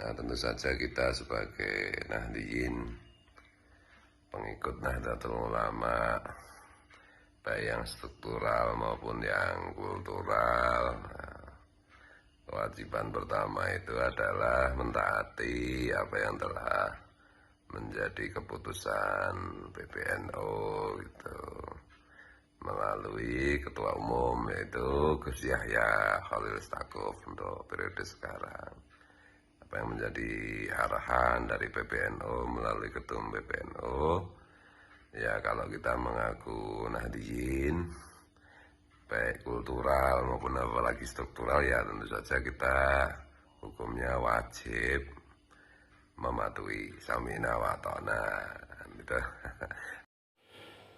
Nah, tentu saja kita sebagai Nahdliyin, pengikut Nahdlatul Ulama, baik yang struktural maupun yang kultural, kewajiban pertama itu adalah mentaati apa yang telah menjadi keputusan PBNU gitu, melalui ketua umum yaitu Gus Yahya Khalil Stakuf untuk periode sekarang. Apa yang menjadi arahan dari PBNU melalui ketum PBNU, ya kalau kita mengaku Nahdliyin baik kultural maupun apalagi struktural, ya tentu saja kita hukumnya wajib mematuhi samina wa ta'na gitu.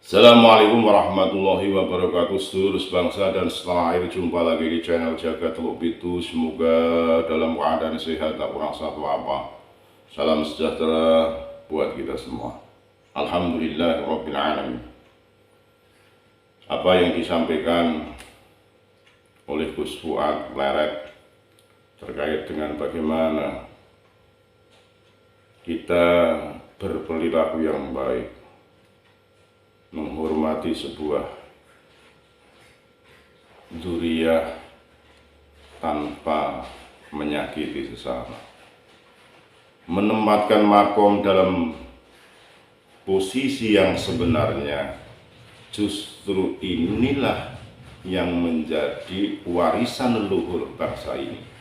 Assalamualaikum warahmatullahi wabarakatuh. Seluruh bangsa dan setanah air, jumpa lagi di channel Jaga Teluk Pitu. Semoga dalam keadaan sehat, tak kurang satu apa. Salam sejahtera buat kita semua. Alhamdulillah Rabbil Alamin. Apa yang disampaikan oleh Gus Fuad Leret terkait dengan bagaimana kita berperilaku yang baik, menghormati sebuah dzurriyyah tanpa menyakiti sesama, menempatkan makom dalam posisi yang sebenarnya, justru inilah yang menjadi warisan leluhur bangsa ini.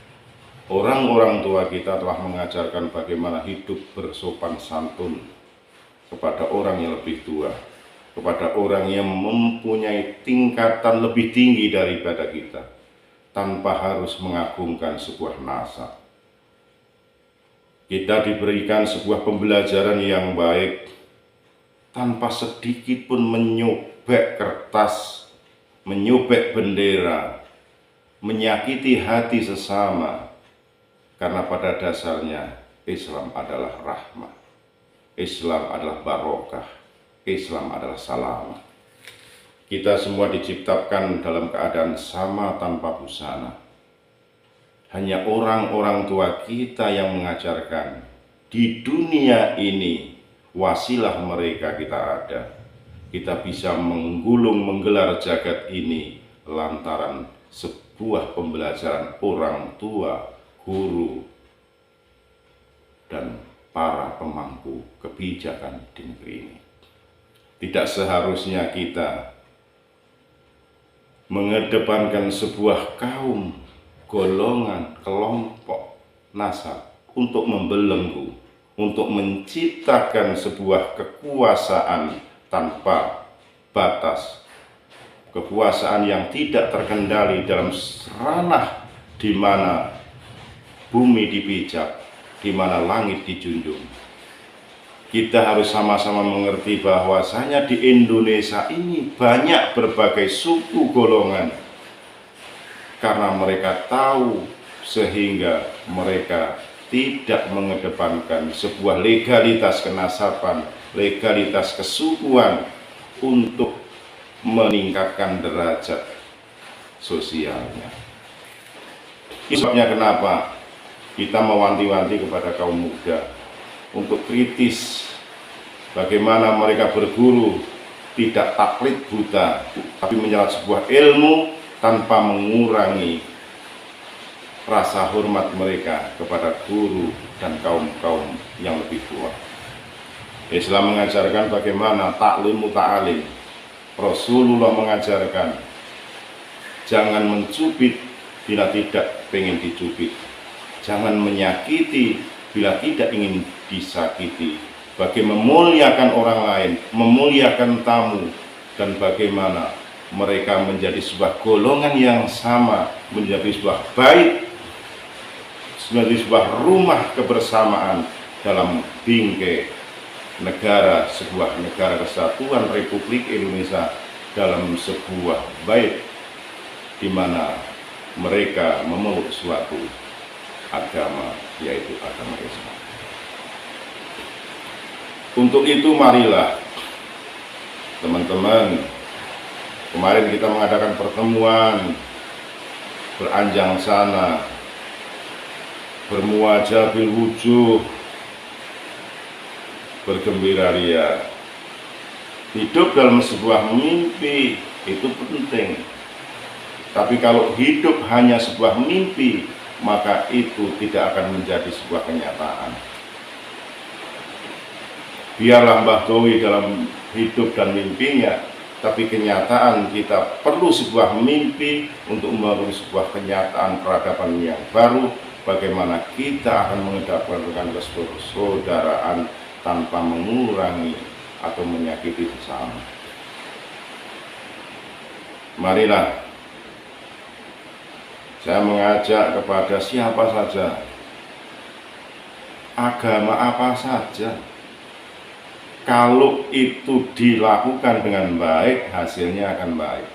Orang-orang tua kita telah mengajarkan bagaimana hidup bersopan santun kepada orang yang lebih tua, kepada orang yang mempunyai tingkatan lebih tinggi daripada kita, tanpa harus mengagungkan sebuah nasab. Kita diberikan sebuah pembelajaran yang baik, tanpa sedikit pun menyobek kertas, menyobek bendera, menyakiti hati sesama, karena pada dasarnya Islam adalah rahmah, Islam adalah barokah, Islam adalah salamah. Kita semua diciptakan dalam keadaan sama tanpa busana. Hanya orang-orang tua kita yang mengajarkan di dunia ini wasilah mereka kita ada. Kita bisa menggulung menggelar jagat ini lantaran sebuah pembelajaran orang tua, guru, dan para pemangku kebijakan di negeri ini. Tidak seharusnya kita mengedepankan sebuah kaum, golongan, kelompok, nasab untuk membelenggu, untuk menciptakan sebuah kekuasaan tanpa batas, kekuasaan yang tidak terkendali dalam ranah di mana bumi dipijak, di mana langit dijunjung. Kita harus sama-sama mengerti bahwasanya di Indonesia ini banyak berbagai suku golongan, karena mereka tahu sehingga mereka tidak mengedepankan sebuah legalitas kenasaban, legalitas kesukuan untuk meningkatkan derajat sosialnya. Sebabnya kenapa kita mewanti-wanti kepada kaum muda untuk kritis, bagaimana mereka berguru tidak taklid buta, tapi menyerap sebuah ilmu tanpa mengurangi rasa hormat mereka kepada guru dan kaum-kaum yang lebih tua. Islam mengajarkan bagaimana taklimu ta'alim. Rasulullah mengajarkan jangan mencubit bila tidak ingin dicubit, jangan menyakiti bila tidak ingin disakiti, bagaimana memuliakan orang lain, memuliakan tamu, dan bagaimana mereka menjadi sebuah golongan yang sama, menjadi sebuah bait, menjadi sebuah rumah kebersamaan dalam bingkai negara, sebuah negara kesatuan Republik Indonesia, dalam sebuah bait di mana mereka memeluk suatu agama, yaitu agama Islam. Untuk itu marilah teman-teman, kemarin kita mengadakan pertemuan beranjang sana bermuajah bil wujuh, bergembira ria. Hidup dalam sebuah mimpi itu penting. Tapi kalau hidup hanya sebuah mimpi, maka itu tidak akan menjadi sebuah kenyataan. Biarlah Mbah Towi dalam hidup dan mimpinya, tapi kenyataan kita perlu sebuah mimpi untuk membangun sebuah kenyataan peradaban yang baru. Bagaimana kita akan mengedepankan persaudaraan tanpa mengurangi atau menyakiti sesama. Marilah saya mengajak kepada siapa saja, agama apa saja, kalau itu dilakukan dengan baik, hasilnya akan baik.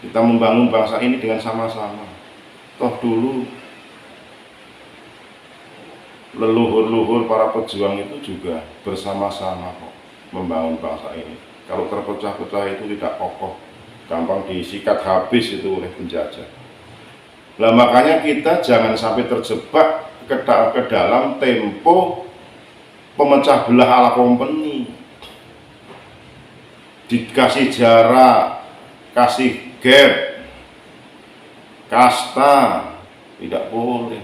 Kita membangun bangsa ini dengan sama-sama. Toh dulu leluhur-leluhur para pejuang itu juga bersama-sama kok membangun bangsa ini. Kalau terpecah-pecah itu tidak kokoh, gampang disikat habis itu oleh penjajah. Nah makanya kita jangan sampai terjebak ke dalam tempo pemecah belah ala company. Dikasih jarak, kasih gap, kasta, tidak boleh.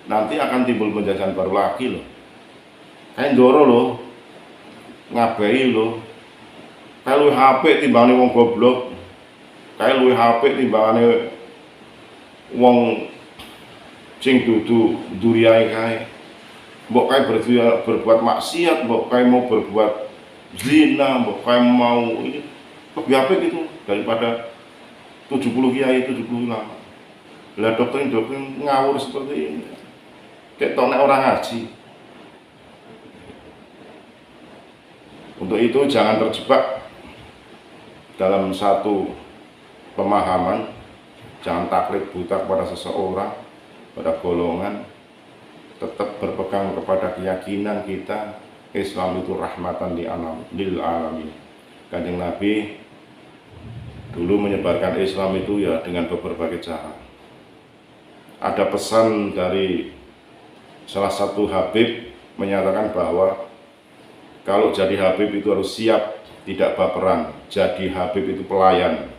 Nanti akan timbul penjajahan baru lagi loh. Kayak Ndoro loh, ngabai loh. Kayak lu HP timbangane wong goblok. Kayak lu HP timbangane wong sing dudu duriyae kae. Mbok kae berbuat maksiat, mbok kae mau berbuat zina, mbok kae mau ini lebih apa gitu daripada 70 kiai, 70 ulama. Lah doktrin ngawur seperti ini. Ketoknya orang ngaji. Untuk itu jangan terjebak dalam satu pemahaman, jangan taklid buta kepada seseorang, pada golongan. Tetap berpegang kepada keyakinan kita, Islam itu rahmatan lil alamin. Kanjeng Nabi dulu menyebarkan Islam itu ya dengan berbagai cara. Ada pesan dari salah satu Habib menyatakan bahwa kalau jadi Habib itu harus siap, tidak baperan. Jadi Habib itu pelayan.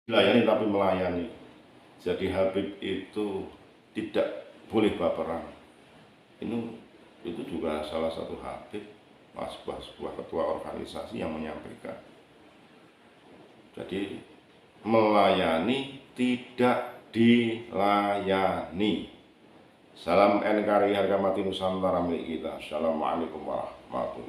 Melayani tapi melayani. Jadi Habib itu tidak boleh baperan. Itu juga salah satu Habib, sebuah ketua organisasi yang menyampaikan. Jadi melayani tidak dilayani. Salam NKRI harga mati Nusantara milik kita. Assalamualaikum warahmatullahi wabarakatuh.